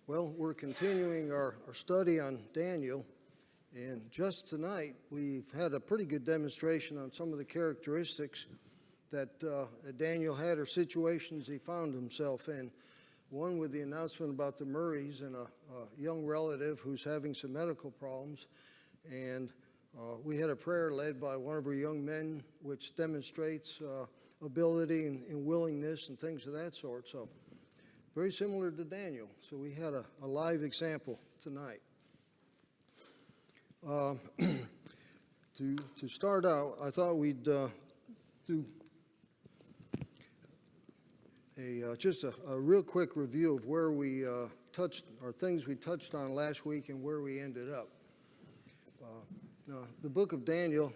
Well, we're continuing our study on Daniel, and just tonight we've had a pretty good demonstration on some of the characteristics that Daniel had, or situations he found himself in. One with the announcement about the Murrays and a young relative who's having some medical problems, and we had a prayer led by one of our young men, which demonstrates ability and willingness and things of that sort. So very similar to Daniel. So we had a live example tonight. To start out, I thought we'd do just a real quick review of where we touched, or things we touched on last week and where we ended up. Now, the book of Daniel,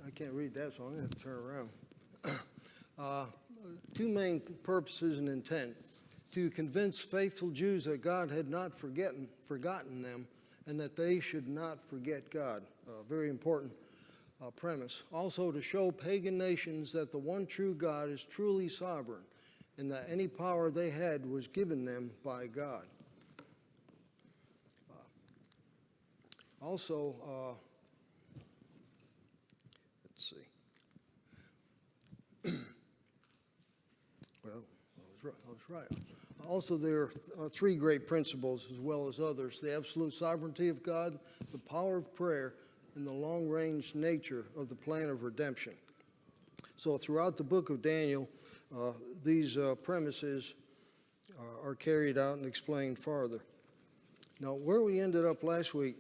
I can't read that, so I'm going to have to turn around. Two main purposes and intent: to convince faithful Jews that God had not forgotten them, and that they should not forget God. Very important premise. Also, to show pagan nations that the one true God is truly sovereign, and that any power they had was given them by God. Also, let's see. Well, I was right. Also, there are three great principles, as well as others: the absolute sovereignty of God, the power of prayer, and the long-range nature of the plan of redemption. So throughout the book of Daniel, these premises are carried out and explained farther. Now, where we ended up last week,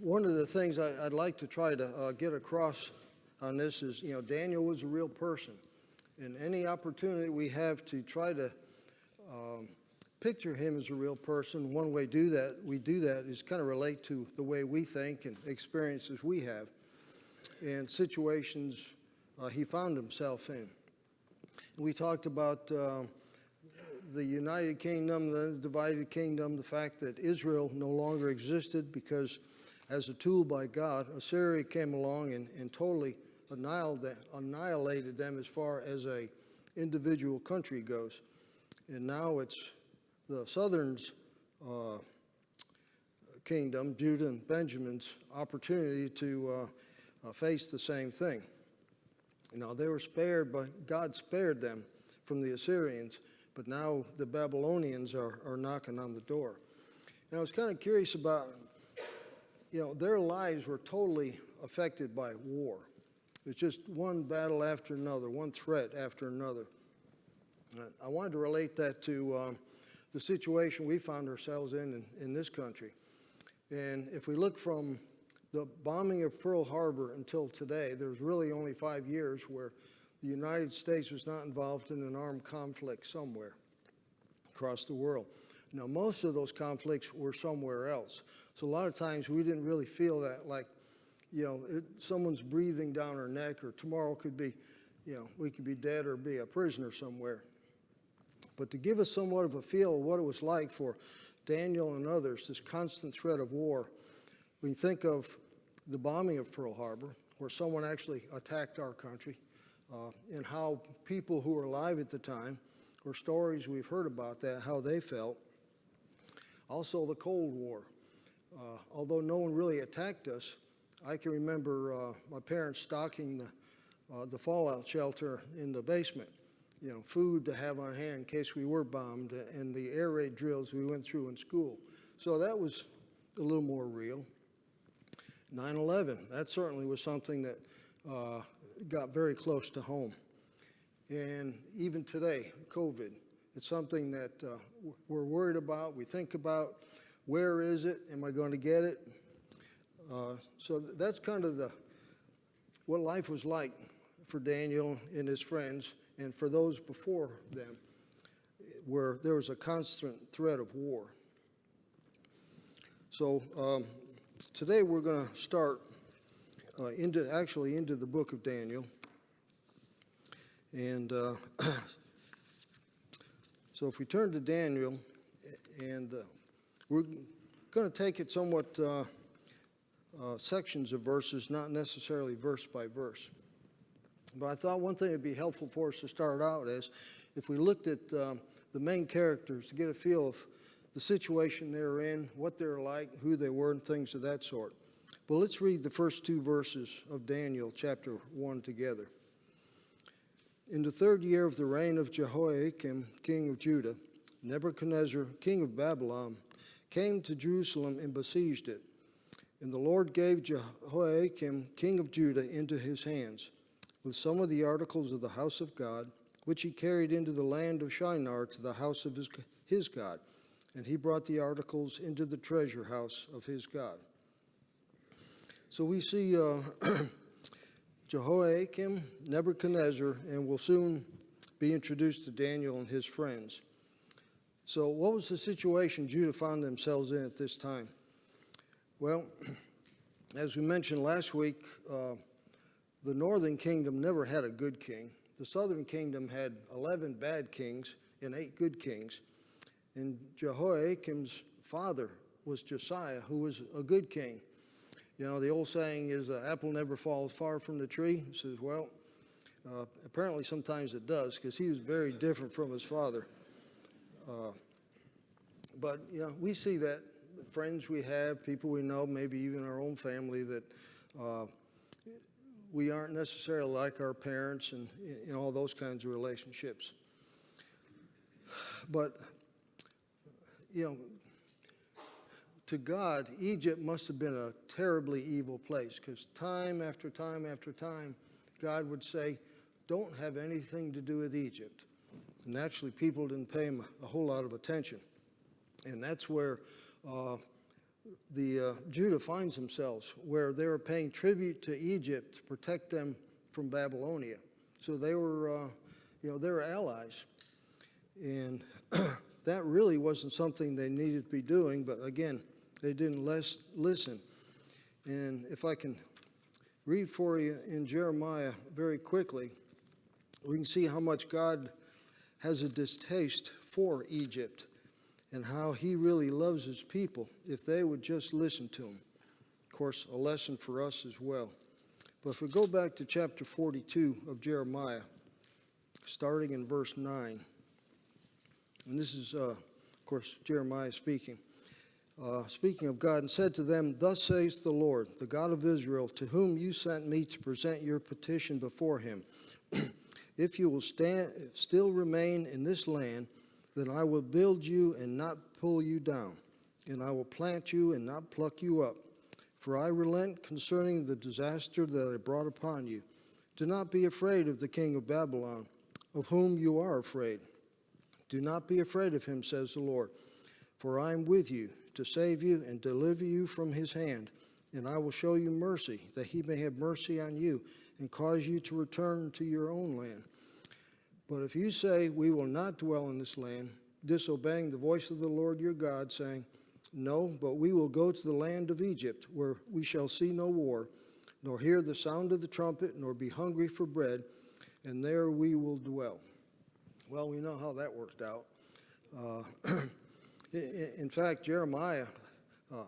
one of the things I'd like to try to get across on this is, Daniel was a real person. And any opportunity we have to try to picture him as a real person, one way we do that is kind of relate to the way we think and experiences we have and situations he found himself in. We talked about the United Kingdom, the divided kingdom, the fact that Israel no longer existed because, as a tool by God, Assyria came along and totally annihilated them as far as a individual country goes. And now it's the southern kingdom, Judah and Benjamin's opportunity to face the same thing. Now, they were spared, but God spared them from the Assyrians, but now the Babylonians are knocking on the door. And I was kind of curious about, their lives were totally affected by war. It's just one battle after another, one threat after another. I wanted to relate that to the situation we found ourselves in this country. And if we look from the bombing of Pearl Harbor until today, there's really only 5 years where the United States was not involved in an armed conflict somewhere across the world. Now, most of those conflicts were somewhere else. So a lot of times we didn't really feel that, like, someone's breathing down our neck, or tomorrow could be, we could be dead or be a prisoner somewhere. But to give us somewhat of a feel of what it was like for Daniel and others, this constant threat of war, we think of the bombing of Pearl Harbor, where someone actually attacked our country, and how people who were alive at the time, or stories we've heard about that, how they felt. Also, the Cold War. Although no one really attacked us, I can remember my parents stocking the fallout shelter in the basement, food to have on hand in case we were bombed, and the air raid drills we went through in school. So that was a little more real. 9/11, that certainly was something that got very close to home. And even today, COVID, it's something that we're worried about, we think about. Where is it? Am I going to get it? So that's kind of what life was like for Daniel and his friends, and for those before them, where there was a constant threat of war. So today we're going to start into the book of Daniel. And so if we turn to Daniel, and we're going to take it somewhat sections of verses, not necessarily verse by verse. But I thought one thing that would be helpful for us to start out is if we looked at the main characters to get a feel of the situation they're in, what they're like, who they were, and things of that sort. But let's read the first 2 verses of Daniel chapter 1 together. In the 3rd year of the reign of Jehoiakim, king of Judah, Nebuchadnezzar, king of Babylon, came to Jerusalem and besieged it. And the Lord gave Jehoiakim, king of Judah, into his hands, with some of the articles of the house of God, which he carried into the land of Shinar to the house of his God. And he brought the articles into the treasure house of his God. So we see Jehoiakim, Nebuchadnezzar, and we'll soon be introduced to Daniel and his friends. So what was the situation Judah found themselves in at this time? Well, as we mentioned last week, the northern kingdom never had a good king. The southern kingdom had 11 bad kings and 8 good kings. And Jehoiakim's father was Josiah, who was a good king. You know, the old saying is, apple never falls far from the tree. It says, well, apparently sometimes it does, because he was very different from his father. But, you know, we see that friends we have, people we know, maybe even our own family, that we aren't necessarily like our parents and all those kinds of relationships. But, you know, to God, Egypt must have been a terribly evil place, because time after time after time, God would say, don't have anything to do with Egypt. And naturally, people didn't pay him a whole lot of attention. And that's where Judah finds themselves, where they were paying tribute to Egypt to protect them from Babylonia. So they were, they were allies. And that really wasn't something they needed to be doing, but again, they didn't listen. And if I can read for you in Jeremiah very quickly, we can see how much God has a distaste for Egypt and how he really loves his people if they would just listen to him. Of course, a lesson for us as well. But if we go back to chapter 42 of Jeremiah, starting in verse 9, and this is, of course, Jeremiah speaking. Speaking of God, and said to them, thus says the Lord, the God of Israel, to whom you sent me to present your petition before him. If you will still remain in this land, then I will build you and not pull you down, and I will plant you and not pluck you up. For I relent concerning the disaster that I brought upon you. Do not be afraid of the king of Babylon, of whom you are afraid. Do not be afraid of him, says the Lord, for I am with you to save you and deliver you from his hand. And I will show you mercy, that he may have mercy on you and cause you to return to your own land. But if you say, we will not dwell in this land, disobeying the voice of the Lord your God, saying, no, but we will go to the land of Egypt, where we shall see no war, nor hear the sound of the trumpet, nor be hungry for bread, and there we will dwell. Well, we know how that worked out. In fact, Jeremiah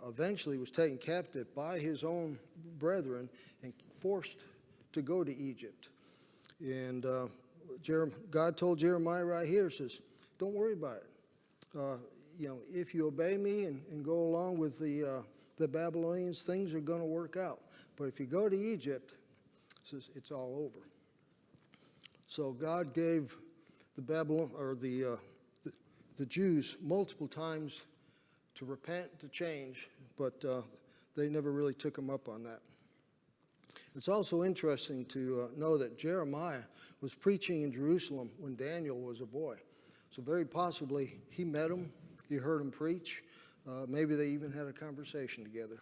eventually was taken captive by his own brethren and forced to go to Egypt. And God told Jeremiah right here, says, don't worry about it. If you obey me and go along with the Babylonians, things are going to work out. But if you go to Egypt, says it's all over. So God gave the Jews multiple times to repent, to change, but they never really took them up on that. It's also interesting to know that Jeremiah was preaching in Jerusalem when Daniel was a boy. So very possibly he met him, he heard him preach. Maybe they even had a conversation together.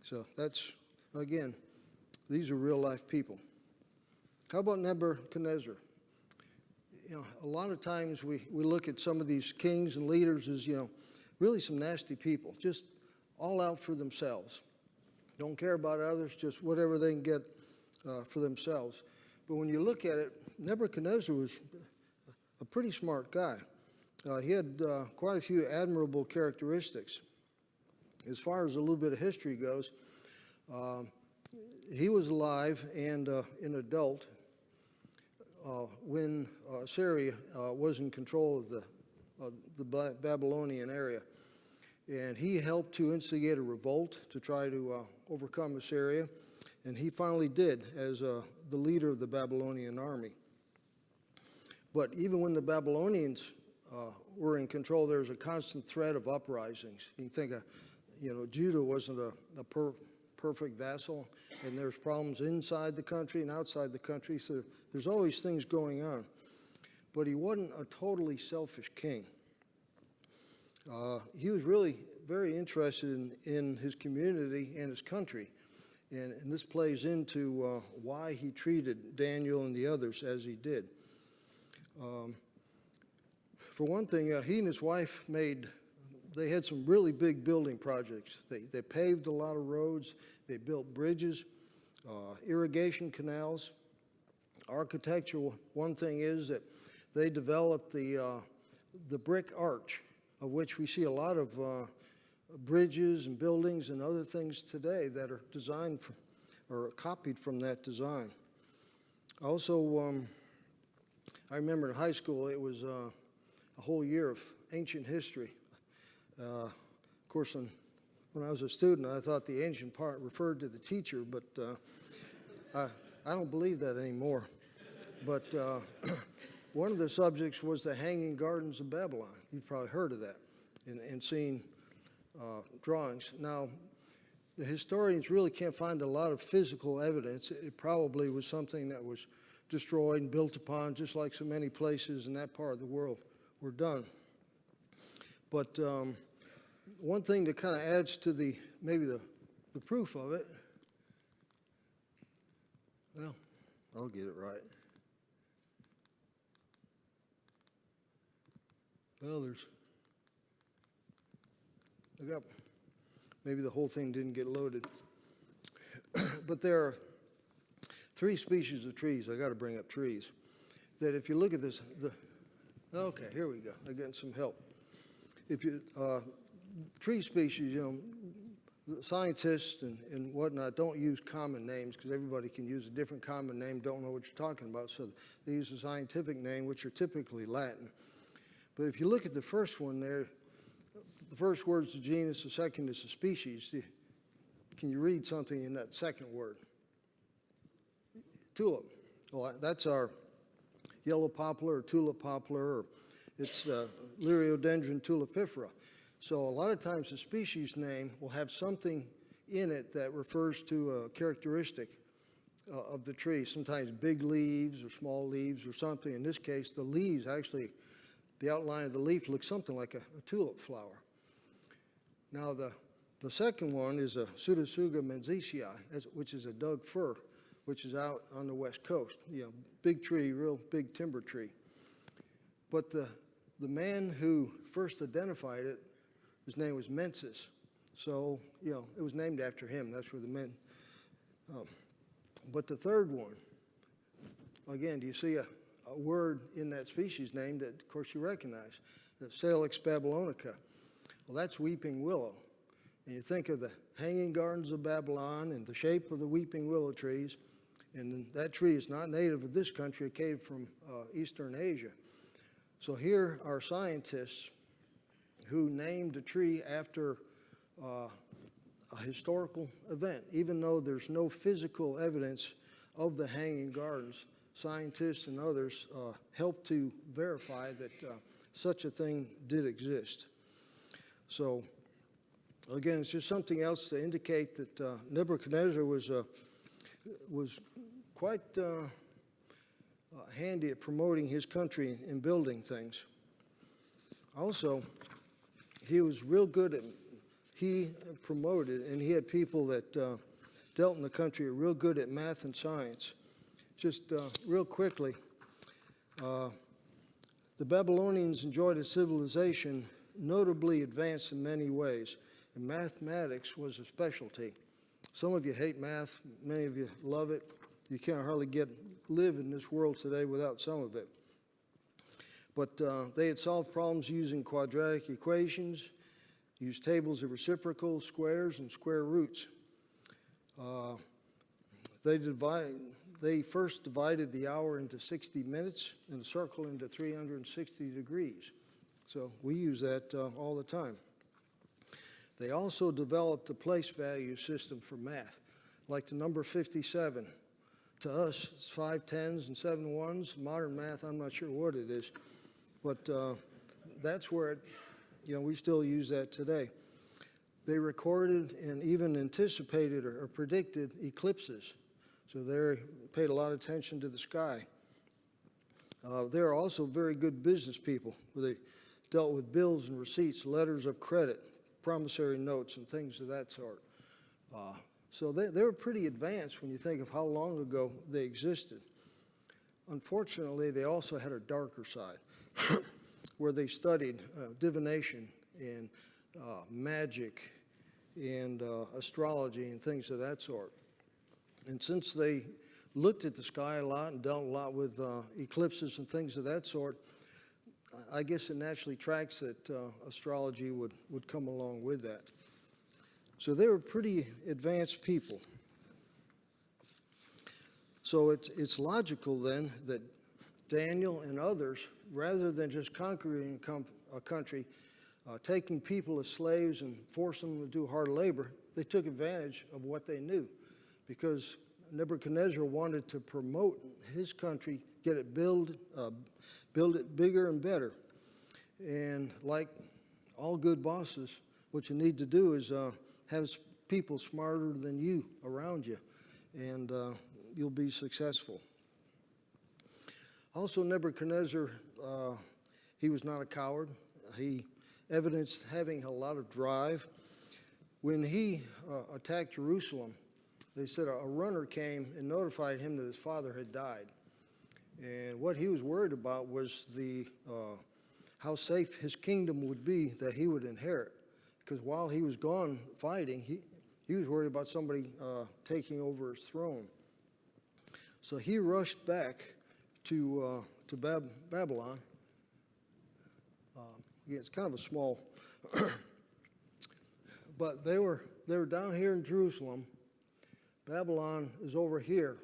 So that's, again, these are real life people. How about Nebuchadnezzar? A lot of times we look at some of these kings and leaders as, really some nasty people, just all out for themselves. Don't care about others, just whatever they can get for themselves. But when you look at it, Nebuchadnezzar was a pretty smart guy. He had quite a few admirable characteristics. As far as a little bit of history goes, he was alive and an adult when Syria was in control of the Babylonian area. And he helped to instigate a revolt to try to overcome Assyria. And he finally did as the leader of the Babylonian army. But even when the Babylonians were in control, there was a constant threat of uprisings. You can think Judah wasn't a perfect vassal, and there's problems inside the country and outside the country, so there's always things going on. But he wasn't a totally selfish king. He was really very interested in his community and his country, and this plays into why he treated Daniel and the others as he did. For one thing, he and his wife they had some really big building projects. They paved a lot of roads, they built bridges, irrigation canals, architecture. One thing is that they developed the brick arch, of which we see a lot of bridges and buildings and other things today that are designed or copied from that design. Also, I remember in high school it was a whole year of ancient history. Of course, when I was a student, I thought the ancient part referred to the teacher, but I don't believe that anymore. But one of the subjects was the Hanging Gardens of Babylon. You've probably heard of that and seen drawings. Now, the historians really can't find a lot of physical evidence. It probably was something that was destroyed and built upon, just like so many places in that part of the world were done. But one thing that kind of adds to maybe the proof of it, well, I'll get it right. Well, maybe the whole thing didn't get loaded. But there are 3 species of trees. I got to bring up trees. That if you look at this, okay, here we go. I'm getting some help. If you tree species, the scientists and whatnot don't use common names because everybody can use a different common name, don't know what you're talking about, so they use a scientific name, which are typically Latin. But if you look at the first one there, the first word is the genus, the second is the species. Can you read something in that second word? Tulip. Well, that's our yellow poplar or tulip poplar, or it's Liriodendron tulipifera. So a lot of times the species name will have something in it that refers to a characteristic of the tree, sometimes big leaves or small leaves or something. In this case, the leaves actually, the outline of the leaf looks something like a tulip flower. Now the second one is a Pseudotsuga menziesii, which is a Doug fir, which is out on the west coast. Big tree, real big timber tree. But the man who first identified it, his name was Mensis. So, it was named after him. That's where the men. But the third one, again, do you see a word in that species name that, of course, you recognize? The Salix babylonica. Well, that's weeping willow. And you think of the Hanging Gardens of Babylon and the shape of the weeping willow trees. And that tree is not native of this country. It came from Eastern Asia. So here are scientists who named a tree after a historical event. Even though there's no physical evidence of the Hanging Gardens, scientists and others helped to verify that such a thing did exist. So, again, it's just something else to indicate that Nebuchadnezzar was quite handy at promoting his country and building things. Also, he was real good at, he promoted, and he had people that dealt in the country are real good at math and science. Just real quickly, the Babylonians enjoyed a civilization notably advanced in many ways, and mathematics was a specialty. Some of you hate math, many of you love it. You can't hardly live in this world today without some of it. But they had solved problems using quadratic equations, used tables of reciprocals, squares, and square roots. They they first divided the hour into 60 minutes and the circle into 360 degrees. So we use that all the time. They also developed a place value system for math, like the number 57. To us, it's 5 10s and 7 1s. Modern math, I'm not sure what it is, but that's where it, we still use that today. They recorded and even anticipated or predicted eclipses. So they paid a lot of attention to the sky. They're also very good business people. They dealt with bills and receipts, letters of credit, promissory notes, and things of that sort. So they were pretty advanced when you think of how long ago they existed. Unfortunately, they also had a darker side where they studied divination and magic and astrology and things of that sort. And since they looked at the sky a lot and dealt a lot with eclipses and things of that sort, I guess it naturally tracks that astrology would come along with that. So they were pretty advanced people. So it's logical then that Daniel and others, rather than just conquering a country, taking people as slaves and forcing them to do hard labor, they took advantage of what they knew. Because Nebuchadnezzar wanted to promote his country, get it build it bigger and better. And like all good bosses, what you need to do is have people smarter than you around you, and you'll be successful. Also, Nebuchadnezzar, he was not a coward. He evidenced having a lot of drive. When he attacked Jerusalem, they said a runner came and notified him that his father had died. And what he was worried about was how safe his kingdom would be that he would inherit. Because while he was gone fighting, he was worried about somebody taking over his throne. So he rushed back to Babylon. It's kind of a small, but they were down here in Jerusalem. Babylon is over here,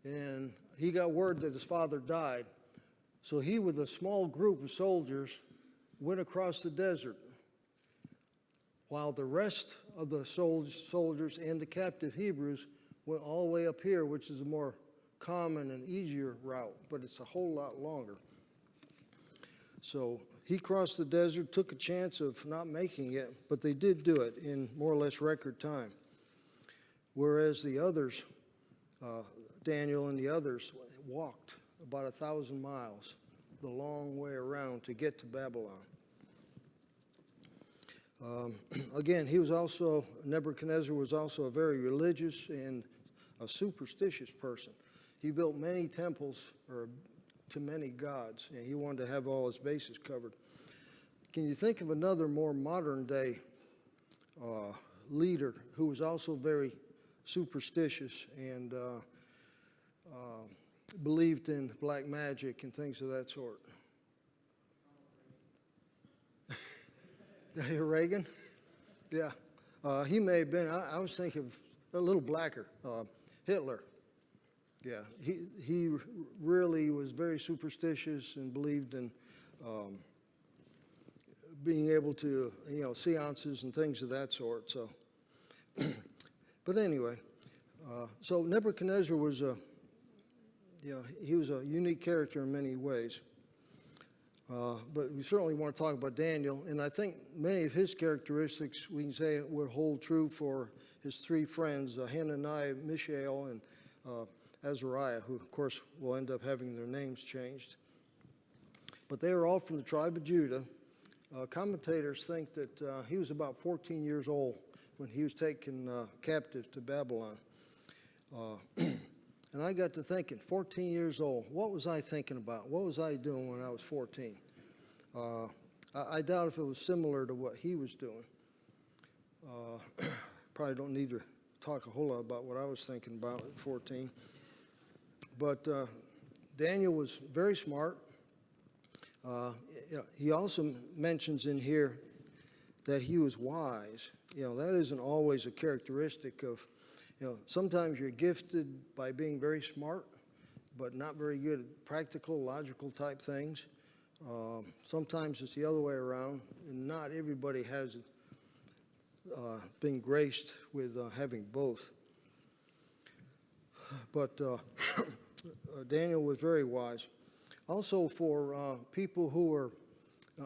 and he got word that his father died. So he, with a small group of soldiers, went across the desert, while the rest of the soldiers and the captive Hebrews went all the way up here, which is a more common and easier route, but it's a whole lot longer. So he crossed the desert, took a chance of not making it, but they did do it in more or less record time. Whereas the others, Daniel and the others, walked about 1,000 miles, the long way around to get to Babylon. Again, Nebuchadnezzar was also a very religious and a superstitious person. He built many temples to many gods, and he wanted to have all his bases covered. Can you think of another more modern day leader who was also very superstitious and believed in black magic and things of that sort? Reagan? Yeah. He may have been, I was thinking of a little blacker, Hitler. Yeah, he really was very superstitious and believed in being able to, seances and things of that sort. So, but anyway, so Nebuchadnezzar was he was a unique character in many ways. But we certainly want to talk about Daniel, and I think many of his characteristics we can say would hold true for his three friends, Hananiah, Mishael, and Azariah, who of course will end up having their names changed. But they are all from the tribe of Judah. Commentators think that he was about 14 years old when he was taken captive to Babylon. And I got to thinking, 14 years old, what was I thinking about? What was I doing when I was 14? I doubt if it was similar to what he was doing. Probably don't need to talk a whole lot about what I was thinking about at 14. But Daniel was very smart. He also mentions in here that he was wise. That isn't always a characteristic of Sometimes you're gifted by being very smart, but not very good at practical, logical type things. Sometimes it's the other way around, and not everybody has been graced with having both. But Daniel was very wise. Also, for people who are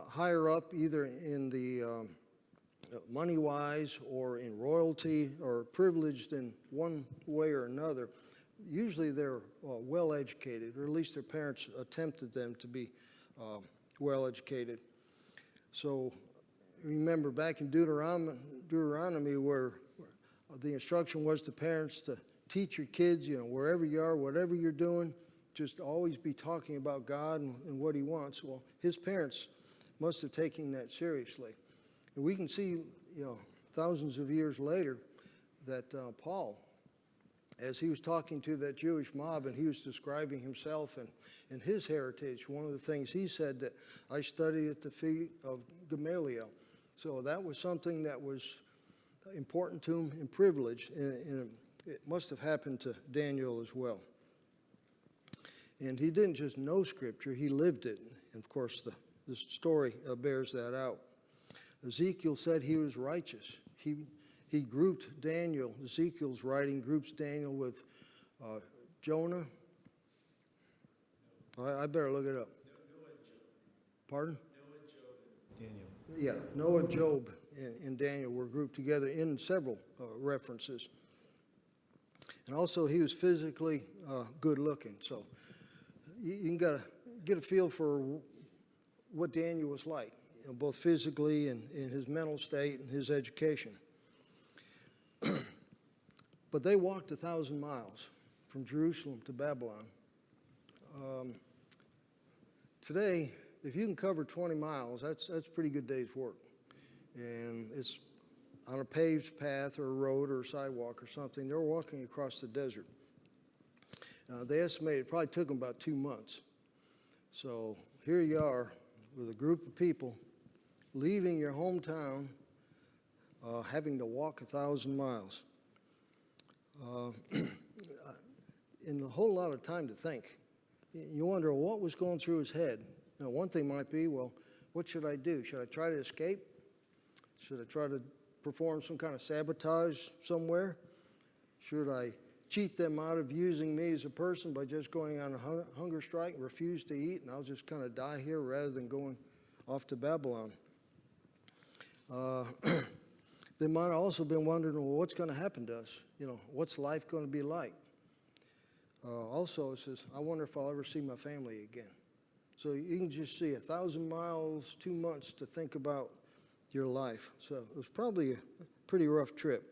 higher up, either in the money-wise or in royalty or privileged in one way or another, usually they're well-educated, or at least their parents attempted them to be well-educated. So remember back in Deuteronomy where the instruction was to parents to teach your kids, wherever you are, whatever you're doing, just always be talking about God and what he wants. Well, his parents must have taken that seriously. And we can see, thousands of years later that Paul, as he was talking to that Jewish mob and he was describing himself and his heritage, one of the things he said that I studied at the feet of Gamaliel. So that was something that was important to him and privileged, and it must have happened to Daniel as well. And he didn't just know Scripture, he lived it. And of course, the story bears that out. Ezekiel said he was righteous. He grouped Daniel, Ezekiel's writing groups Daniel with Jonah. I better look it up. Noah, Job. Pardon? Noah, Job, and Daniel. Yeah, Noah, Job, and Daniel were grouped together in several references. And also he was physically good looking. So you got to get a feel for what Daniel was like, both physically and in his mental state and his education. But they walked 1,000 miles from Jerusalem to Babylon. Today, if you can cover 20 miles, that's a pretty good day's work. And it's on a paved path or a road or a sidewalk or something. They're walking across the desert. They estimate it probably took them about 2 months. So here you are with a group of people leaving your hometown, having to walk 1,000 miles. And a whole lot of time to think. You wonder what was going through his head. One thing might be, well, what should I do? Should I try to escape? Should I try to perform some kind of sabotage somewhere? Should I cheat them out of using me as a person by just going on a hunger strike and refuse to eat, and I'll just kind of die here rather than going off to Babylon? They might have also been wondering, well, what's going to happen to us? What's life going to be like? Also, it says, I wonder if I'll ever see my family again. So you can just see 1,000 miles, 2 months to think about your life. So it was probably a pretty rough trip.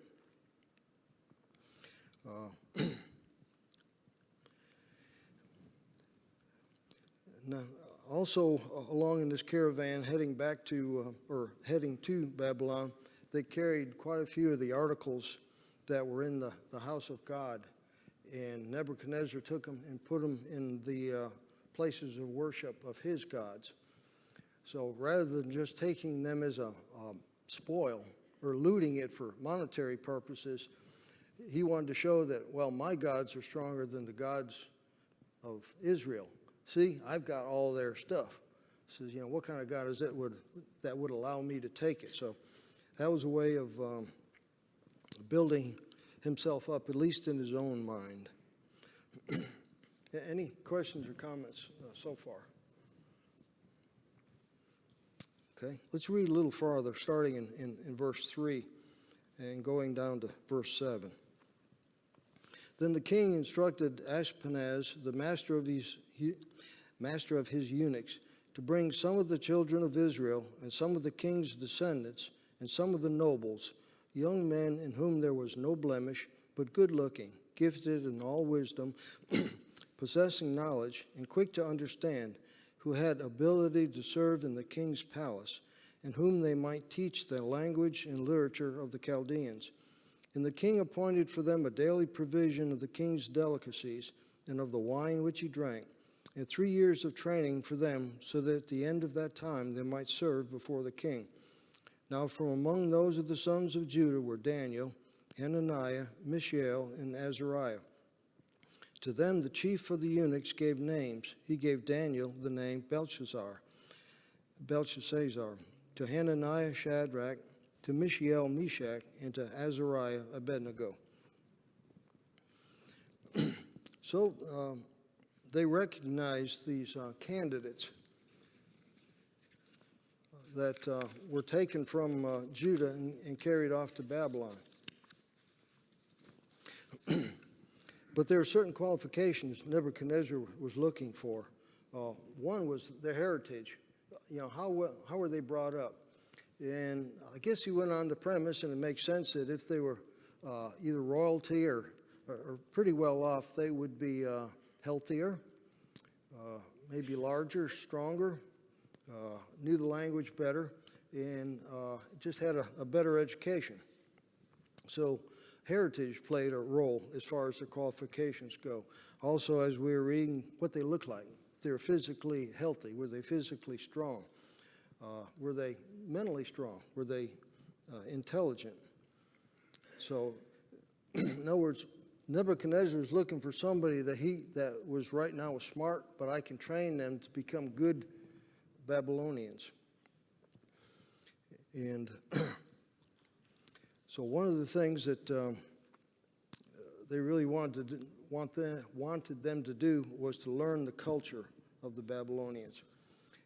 Now, also along in this caravan heading to Babylon, they carried quite a few of the articles that were in the house of God. And Nebuchadnezzar took them and put them in the places of worship of his gods. So rather than just taking them as a spoil or looting it for monetary purposes, he wanted to show that, well, my gods are stronger than the gods of Israel. See, I've got all their stuff. He says, what kind of God is that would allow me to take it? So that was a way of building himself up, at least in his own mind. Any questions or comments so far? Okay, let's read a little farther, starting in verse 3 and going down to verse 7. Then the king instructed Ashpenaz, the master of his eunuchs, to bring some of the children of Israel and some of the king's descendants and some of the nobles, young men in whom there was no blemish, but good-looking, gifted in all wisdom, possessing knowledge, and quick to understand, who had ability to serve in the king's palace, and whom they might teach the language and literature of the Chaldeans. And the king appointed for them a daily provision of the king's delicacies and of the wine which he drank, and 3 years of training for them, so that at the end of that time they might serve before the king. Now from among those of the sons of Judah were Daniel, Hananiah, Mishael, and Azariah. To them the chief of the eunuchs gave names. He gave Daniel the name Belshazzar. To Hananiah, Shadrach. To Mishael, Meshach. And to Azariah, Abednego. So they recognized these candidates that were taken from Judah and carried off to Babylon. But there are certain qualifications Nebuchadnezzar was looking for. One was their heritage. How were they brought up? And I guess he went on the premise, and it makes sense that if they were either royalty or pretty well off, they would be healthier, maybe larger, stronger, knew the language better, and just had a better education. So heritage played a role as far as their qualifications go. Also, as we were reading, what they looked like. If they were physically healthy, were they physically strong? Were they mentally strong? Were they intelligent? So, in other words, Nebuchadnezzar is looking for somebody that was right now smart, but I can train them to become good Babylonians. And so one of the things that they really wanted them to do was to learn the culture of the Babylonians.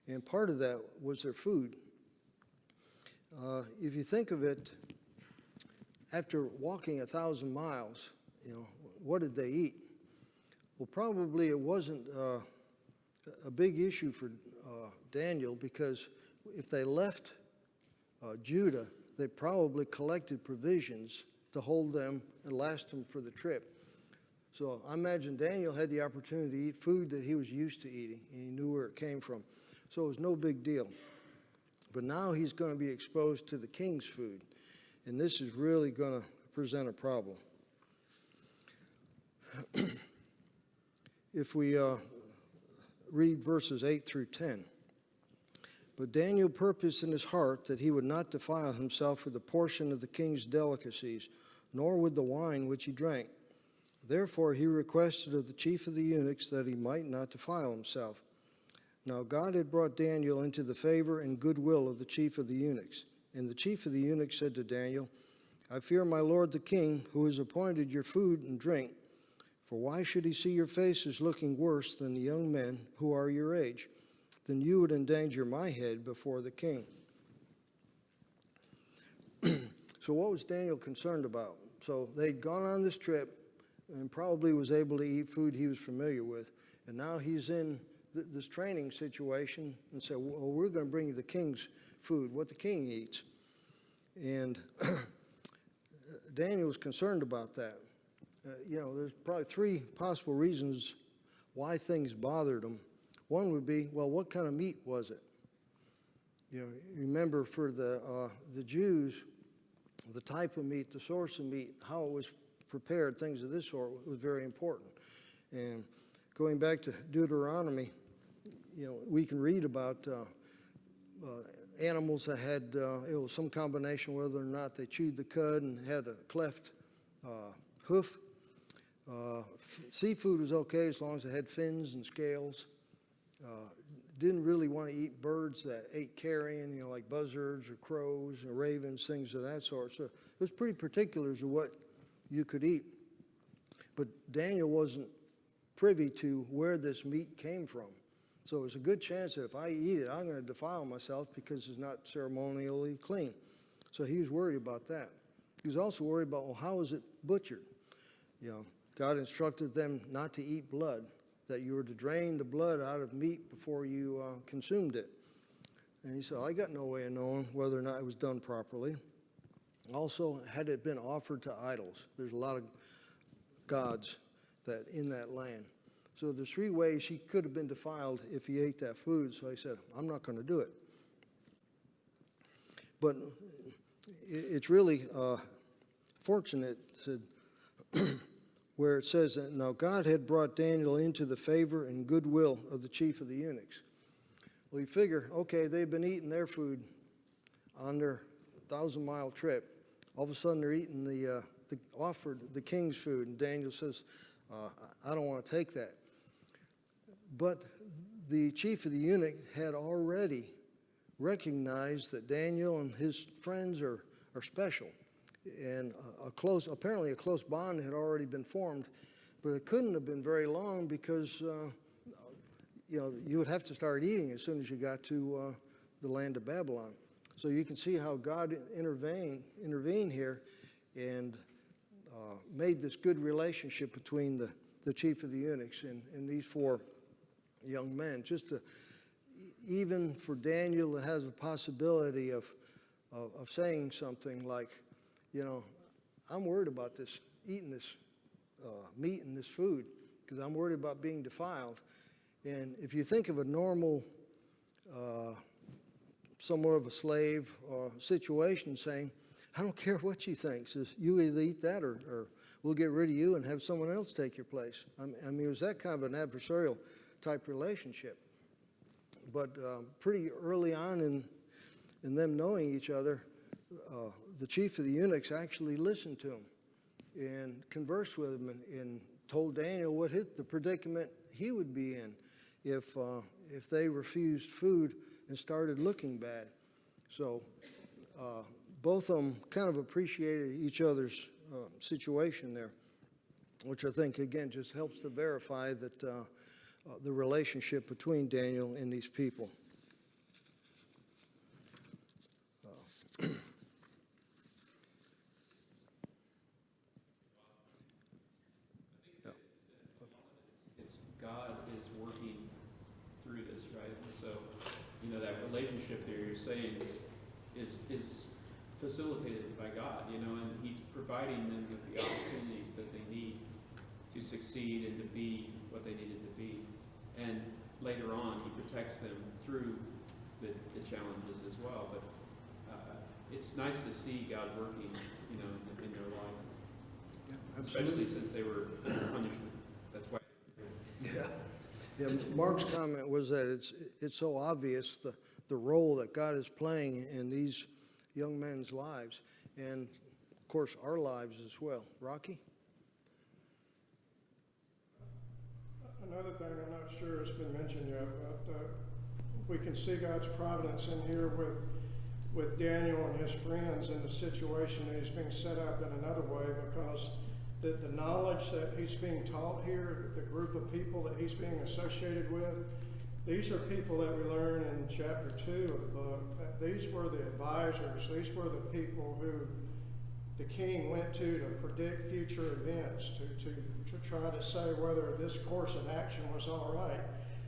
And part of that was their food. If you think of it, after walking 1,000 miles, what did they eat? Well, probably it wasn't a big issue for Daniel, because if they left Judah, they probably collected provisions to hold them and last them for the trip. So I imagine Daniel had the opportunity to eat food that he was used to eating, and he knew where it came from. So it was no big deal. But now he's going to be exposed to the king's food, and this is really going to present a problem. If we read verses 8 through 10. But Daniel purposed in his heart that he would not defile himself with a portion of the king's delicacies, nor with the wine which he drank. Therefore he requested of the chief of the eunuchs that he might not defile himself. Now God had brought Daniel into the favor and goodwill of the chief of the eunuchs. And the chief of the eunuchs said to Daniel, I fear my lord the king, who has appointed your food and drink. For why should he see your faces looking worse than the young men who are your age? Then you would endanger my head before the king. So what was Daniel concerned about? So they'd gone on this trip and probably was able to eat food he was familiar with. And now he's in this training situation and said, well, we're going to bring you the king's food, what the king eats. And Daniel was concerned about that. There's probably three possible reasons why things bothered him. One would be, well, what kind of meat was it? Remember, for the Jews, the type of meat, the source of meat, how it was prepared, things of this sort was very important. And going back to Deuteronomy, we can read about animals that had it was some combination, whether or not they chewed the cud and had a cleft hoof. Seafood was okay as long as it had fins and scales. Didn't really want to eat birds that ate carrion, like buzzards or crows or ravens, things of that sort. So it was pretty particular as to what you could eat. But Daniel wasn't privy to where this meat came from. So it was a good chance that if I eat it, I'm going to defile myself because it's not ceremonially clean. So he was worried about that. He was also worried about, well, how is it butchered? God instructed them not to eat blood, that you were to drain the blood out of meat before you consumed it. And he said, I got no way of knowing whether or not it was done properly. Also, had it been offered to idols? There's a lot of gods that in that land. So there's three ways he could have been defiled if he ate that food. So he said, I'm not going to do it. But it's really fortunate where it says that now God had brought Daniel into the favor and goodwill of the chief of the eunuchs. Well, you figure, okay, they've been eating their food on their 1,000-mile trip. All of a sudden they're eating the offered the king's food, and Daniel says, I don't want to take that. But the chief of the eunuch had already recognized that Daniel and his friends are special. And apparently a close bond had already been formed, but it couldn't have been very long because you would have to start eating as soon as you got to the land of Babylon. So you can see how God intervened here and made this good relationship between the chief of the eunuchs and these four young men. Just to, even for Daniel, it has a possibility of saying something like, I'm worried about this, eating this meat and this food, because I'm worried about being defiled. And if you think of a normal, somewhat of a slave situation, saying, I don't care what you think, says you either eat that or we'll get rid of you and have someone else take your place. I mean, it was that kind of an adversarial type relationship. But pretty early on in them knowing each other, the chief of the eunuchs actually listened to him and conversed with him and told Daniel what the predicament he would be in if they refused food and started looking bad. So both of them kind of appreciated each other's situation there, which I think, again, just helps to verify that the relationship between Daniel and these people. God is working through this, right? And so, that relationship there you're saying is facilitated by God, and He's providing them with the opportunities that they need to succeed and to be what they needed to be. And later on, He protects them through the challenges as well. But it's nice to see God working, in their life. Yeah, especially since they were punishment. That's why. Yeah. Mark's comment was that it's so obvious the role that God is playing in these young men's lives, and of course our lives as well. Rocky? Another thing I'm not sure has been mentioned yet, but we can see God's providence in here with Daniel and his friends in the situation that he's being set up in another way, because the knowledge that he's being taught here, the group of people that he's being associated with, these are people that we learn in chapter 2 of the book, that these were the advisors, these were the people who the king went to predict future events, to try to say whether this course of action was all right.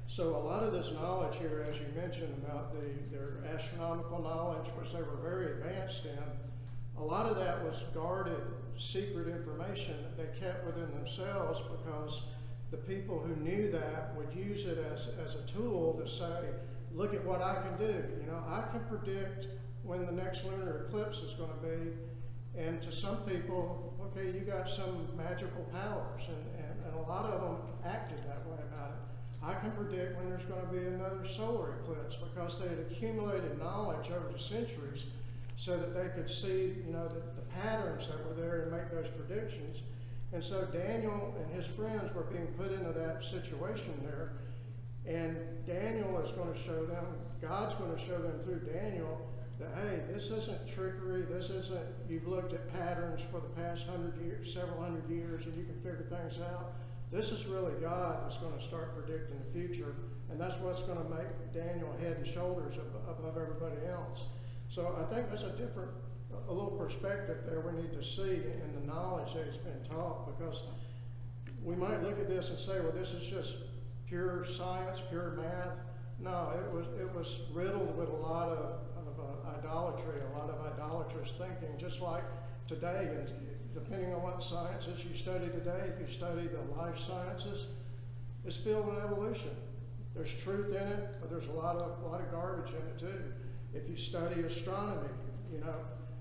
So a lot of this knowledge here, as you mentioned about their astronomical knowledge, which they were very advanced in, a lot of that was guarded, secret information that they kept within themselves, because the people who knew that would use it as a tool to say, look at what I can do. I can predict when the next lunar eclipse is going to be. And to some people, okay, you got some magical powers, and a lot of them acted that way about it. I can predict when there's going to be another solar eclipse, because they had accumulated knowledge over the centuries so that they could see, the patterns that were there and make those predictions. And so Daniel and his friends were being put into that situation there. And Daniel is going to show them, God's going to show them through Daniel that, hey, this isn't trickery, this isn't, you've looked at patterns for the past several hundred years, and you can figure things out. This is really God that's going to start predicting the future, and that's what's going to make Daniel head and shoulders above everybody else. So I think there's a little perspective there we need to see in the knowledge that has been taught, because we might look at this and say, well, this is just pure science, pure math. No, it was riddled with a lot of idolatry, a lot of idolatrous thinking, just like today. And depending on what sciences you study today, if you study the life sciences, it's filled with evolution. There's truth in it, but there's a lot of garbage in it too. If you study astronomy,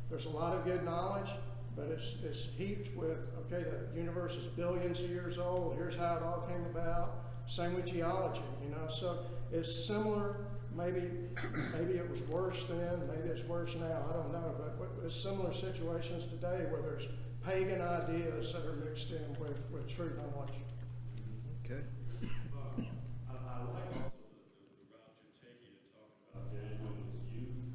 there's a lot of good knowledge, but it's heaped with, okay, the universe is billions of years old, here's how it all came about. Same with geology, so it's similar. Maybe it was worse then, maybe it's worse now, I don't know, but it's similar situations today where there's pagan ideas that are mixed in with true knowledge. Okay. I like also the route you're taking and talking about Daniel and his youth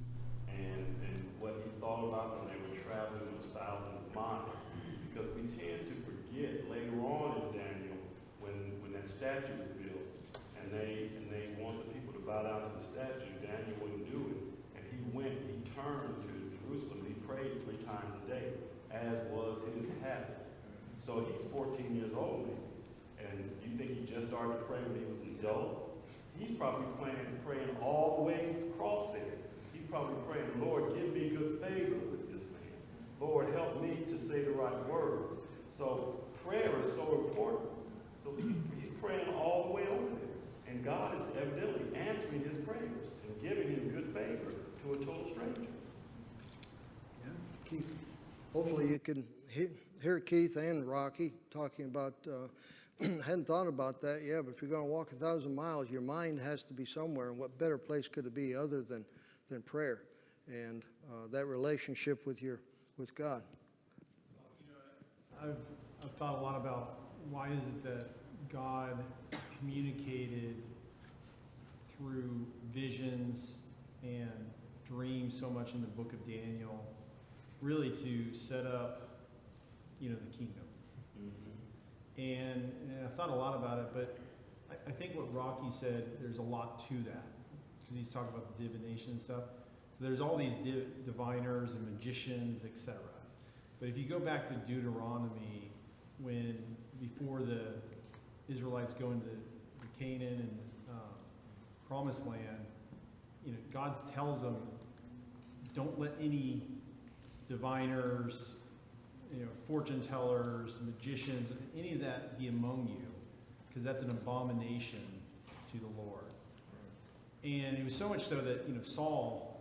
and what he thought about when they were traveling those thousands of miles. Because we tend to forget later on in Daniel when that statue was built and they wanted the people to bow down to the statue. Daniel wouldn't do it. And he turned to Jerusalem. He prayed 3 times a day, as was his habit. So he's 14 years old now. And you think he just started to pray when he was an adult? He's probably praying all the way across there. He's probably praying, Lord, give me good favor with this man. Lord, help me to say the right words. So prayer is so important. So he's praying all the way over there. And God is evidently answering his prayers and giving him good favor to a total stranger. Yeah, Keith. Hopefully you can hear Keith and Rocky talking about, hadn't thought about that yet, but if you're going to walk 1,000 miles, your mind has to be somewhere, and what better place could it be other than prayer and that relationship with God. I've thought a lot about why is it that God communicated through visions and dreams so much in the book of Daniel, really to set up, the kingdom. And I've thought a lot about it, but I think what Rocky said, there's a lot to that, because he's talking about the divination and stuff. So there's all these diviners and magicians, etc. But if you go back to Deuteronomy, before the Israelites go into the Canaan and Promised Land, God tells them, don't let any diviners, fortune tellers, magicians, any of that be among you, because that's an abomination to the Lord. And it was so much so that Saul,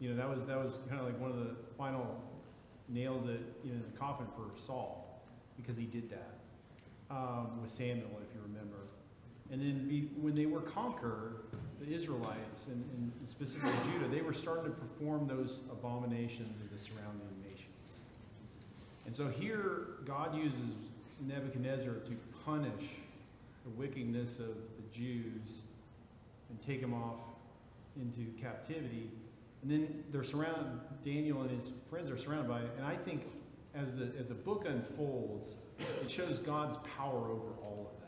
that was kind of like one of the final nails in the coffin for Saul, because he did that with Samuel, if you remember. And then when they were conquered, the Israelites, and specifically Judah, they were starting to perform those abominations of the surrounding nations. And so here, God uses Nebuchadnezzar to punish the wickedness of the Jews and take them off into captivity. And then they're surrounded, Daniel and his friends are surrounded by it. And I think as the book unfolds, it shows God's power over all of that.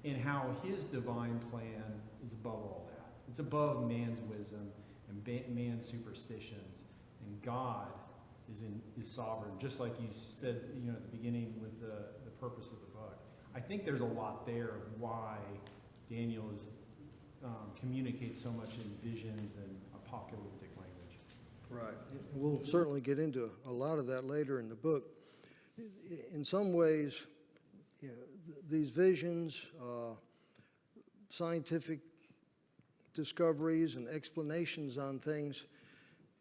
And how his divine plan is above all that. It's above man's wisdom and man's superstitions. And God is sovereign, just like you said, at the beginning with the purpose of the book. I think there's a lot there of why Daniel communicates so much in visions and apocalyptic language. Right. We'll certainly get into a lot of that later in the book. In some ways, these visions, scientific discoveries and explanations on things,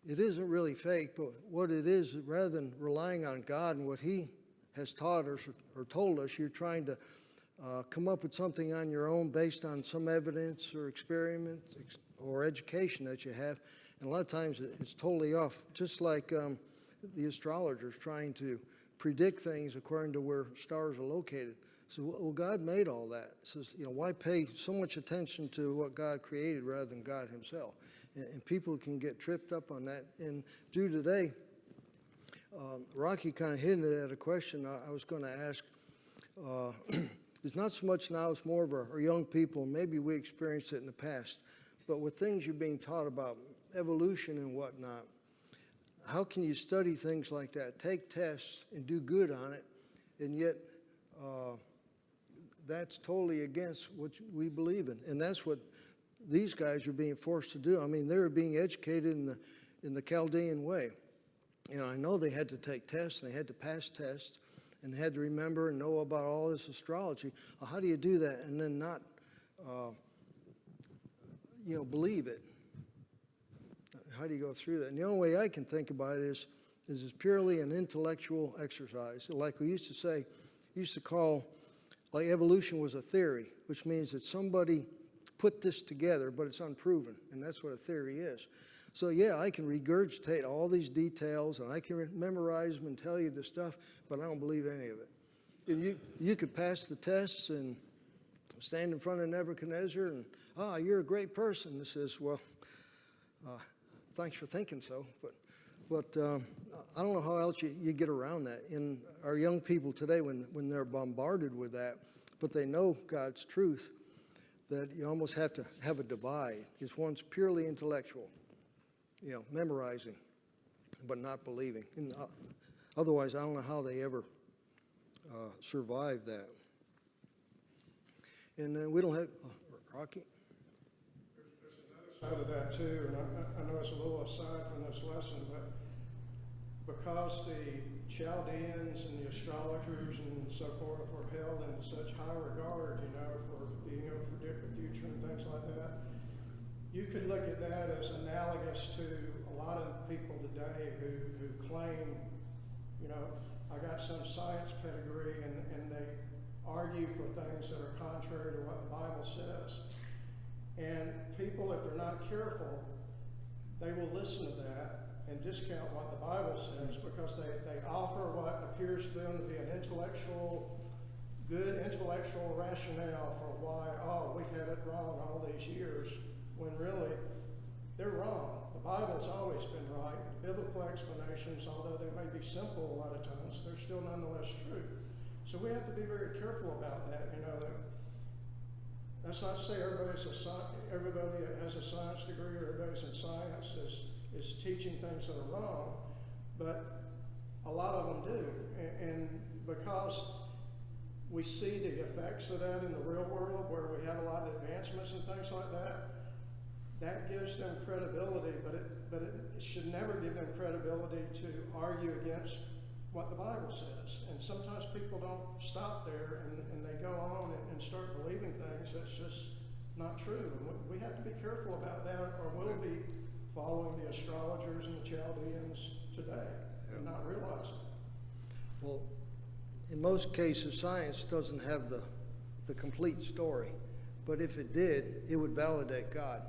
it isn't really fake, but what it is, rather than relying on God and what he has taught us or told us, you're trying to come up with something on your own based on some evidence or experiment or education that you have. And a lot of times it's totally off, just like the astrologers trying to predict things according to where stars are located. So, well, God made all that. So, why pay so much attention to what God created rather than God himself? And people can get tripped up on that. And due today, Rocky kind of hinted at a question I was going to ask. It's not so much now, it's more of our young people. Maybe we experienced it in the past. But with things you're being taught about evolution and whatnot, how can you study things like that, take tests and do good on it, and yet that's totally against what we believe in? And that's what these guys are being forced to do. I mean, they were being educated in the Chaldean way. I know they had to take tests, and they had to pass tests, and they had to remember and know about all this astrology. Well, how do you do that and then not, believe it? How do you go through that? And the only way I can think about it is it's purely an intellectual exercise. Like we used to say, used to call, like evolution was a theory, which means that somebody put this together, but it's unproven, and that's what a theory is. So yeah, I can regurgitate all these details and I can memorize them and tell you the stuff, but I don't believe any of it. And you could pass the tests and stand in front of Nebuchadnezzar and, you're a great person. He says, well, thanks for thinking so, but I don't know how else you get around that. In our young people today, when they're bombarded with that, but they know God's truth, that you almost have to have a divide. It's one's purely intellectual, memorizing, but not believing. And otherwise, I don't know how they ever survive that. And then we don't have, Rocky? There's another side of that too, and I know it's a little aside from this lesson, but because the Chaldeans and the astrologers and so forth were held in such high regard, for being able to predict the future and things like that, you could look at that as analogous to a lot of people today who claim, I got some science pedigree, and they argue for things that are contrary to what the Bible says. And people, if they're not careful, they will listen to that and discount what the Bible says because they offer what appears to them to be an good intellectual rationale for why, we've had it wrong all these years, when really they're wrong. The Bible's always been right. Biblical explanations, although they may be simple a lot of times, they're still nonetheless true. So we have to be very careful about that. That's not to say everybody has a science degree or everybody's in science is teaching things that are wrong, but a lot of them do. And because we see the effects of that in the real world where we have a lot of advancements and things like that, that gives them credibility, but it should never give them credibility to argue against what the Bible says. And sometimes people don't stop there and they go on and start believing things that's just not true. And we have to be careful about that, or we'll be following the astrologers and the Chaldeans today and not realize it. Well, in most cases, science doesn't have the complete story. But if it did, it would validate God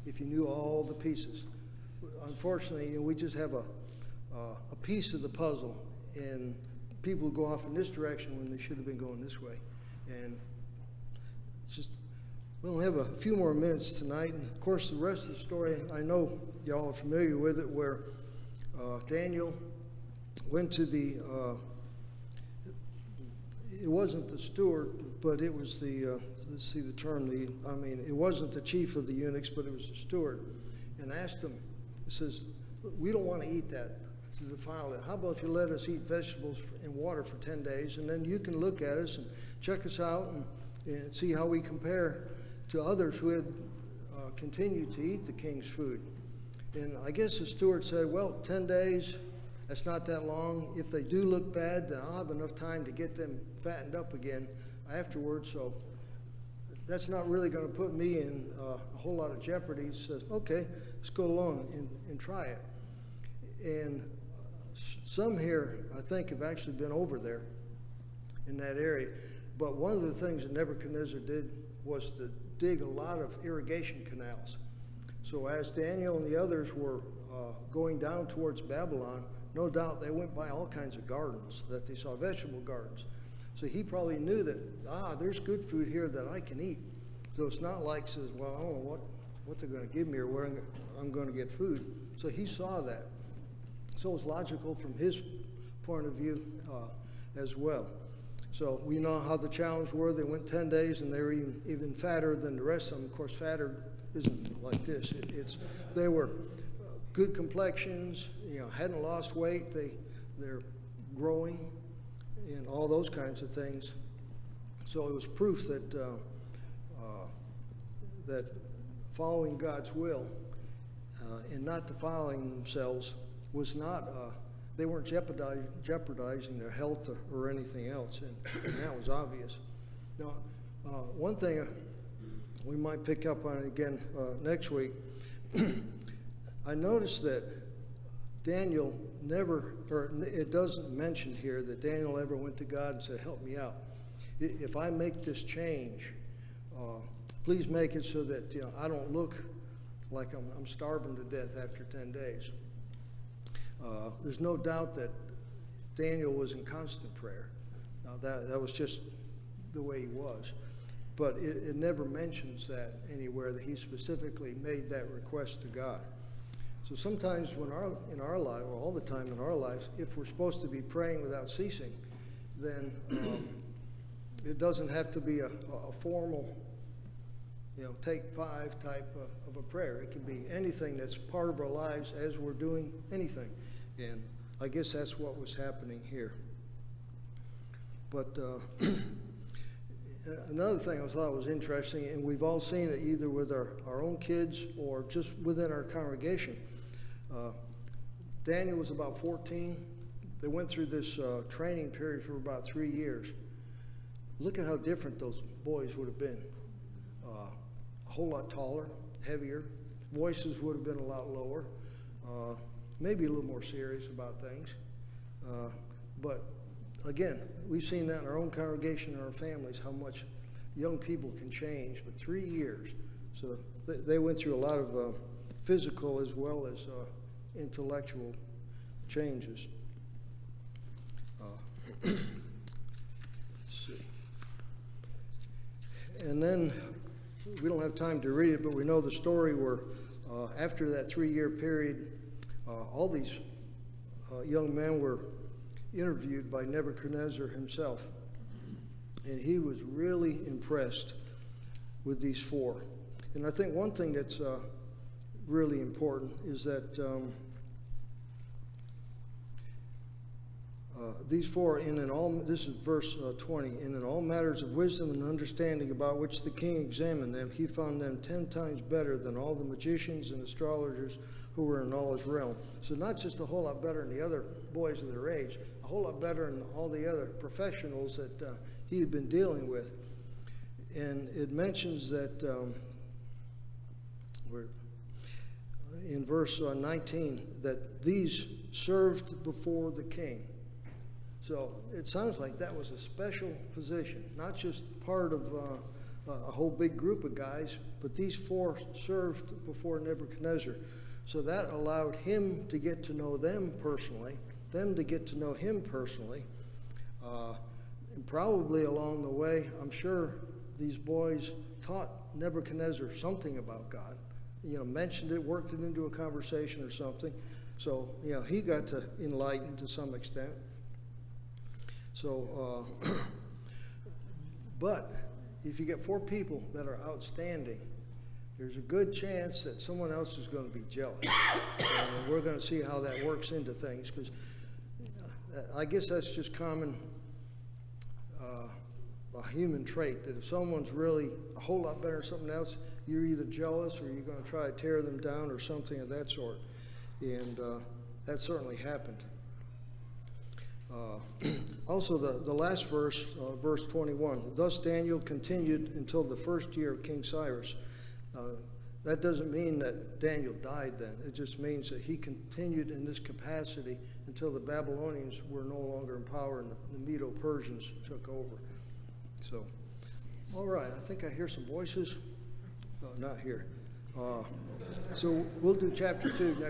if you knew all the pieces. Unfortunately, we just have a piece of the puzzle, and people go off in this direction when they should have been going this way. And it's just, we only have a few more minutes tonight. And of course, the rest of the story, I know y'all are familiar with it, where Daniel went to it wasn't the steward, but it was let's see the term, it wasn't the chief of the eunuchs, but it was the steward, and asked him, he says, we don't want to eat that to defile it. How about if you let us eat vegetables and water for 10 days, and then you can look at us and check us out and see how we compare to others who had continued to eat the king's food. And I guess the steward said, well, 10 days, that's not that long. If they do look bad, then I'll have enough time to get them fattened up again afterwards. So that's not really going to put me in a whole lot of jeopardy. He says, okay, let's go along and try it. And some here, I think, have actually been over there in that area. But one of the things that Nebuchadnezzar did was to dig a lot of irrigation canals. So as Daniel and the others were going down towards Babylon, no doubt they went by all kinds of gardens that they saw, vegetable gardens. So he probably knew that, there's good food here that I can eat. So it's not like, says, well, I don't know what they're going to give me or where I'm going to get food. So he saw that. So it was logical from his point of view as well. So we know how the challenges were. They went 10 days and they were even fatter than the rest of them. Of course, fatter isn't like this. They were good complexions, hadn't lost weight. They're growing and all those kinds of things. So it was proof that that following God's will and not defiling themselves was not, they weren't jeopardizing their health or anything else, and that was obvious. Now, one thing we might pick up on it again next week, I noticed that Daniel never, or it doesn't mention here that Daniel ever went to God and said, help me out. If I make this change, please make it so that I don't look like I'm starving to death after 10 days. There's no doubt that Daniel was in constant prayer. That was just the way he was. But it never mentions that anywhere, that he specifically made that request to God. So sometimes in our life, or all the time in our lives, if we're supposed to be praying without ceasing, then it doesn't have to be a formal, take 5 type of a prayer. It can be anything that's part of our lives as we're doing anything. And I guess that's what was happening here. But another thing I thought was interesting, and we've all seen it either with our own kids or just within our congregation. Daniel was about 14. They went through this training period for about 3 years. Look at how different those boys would have been. A whole lot taller, heavier. Voices would have been a lot lower. Maybe a little more serious about things. But again, we've seen that in our own congregation and our families, how much young people can change. But 3 years. So they went through a lot of physical as well as intellectual changes. Let's see. And then, we don't have time to read it, but we know the story where after that 3-year period, all these young men were interviewed by Nebuchadnezzar himself. And he was really impressed with these 4. And I think one thing that's really important is that these 4, this is verse 20, and in all matters of wisdom and understanding about which the king examined them, he found them 10 times better than all the magicians and astrologers who were in all his realm. So not just a whole lot better than the other boys of their age, a whole lot better than all the other professionals that he had been dealing with. And it mentions that in verse 19, that these served before the king. So it sounds like that was a special position, not just part of a whole big group of guys, but these 4 served before Nebuchadnezzar. So that allowed him to get to know them personally, them to get to know him personally. And probably along the way, I'm sure these boys taught Nebuchadnezzar something about God. Mentioned it, worked it into a conversation or something. So, he got to enlighten to some extent. So, but if you get 4 people that are outstanding, there's a good chance that someone else is going to be jealous. And we're going to see how that works into things, because I guess that's just common, a human trait, that if someone's really a whole lot better than something else, you're either jealous or you're going to try to tear them down or something of that sort. And that certainly happened. Also, the last verse, verse 21, thus Daniel continued until the 1st year of King Cyrus. That doesn't mean that Daniel died then. It just means that he continued in this capacity until the Babylonians were no longer in power and the Medo-Persians took over. So, all right, I think I hear some voices. Not here. So we'll do chapter 2 next.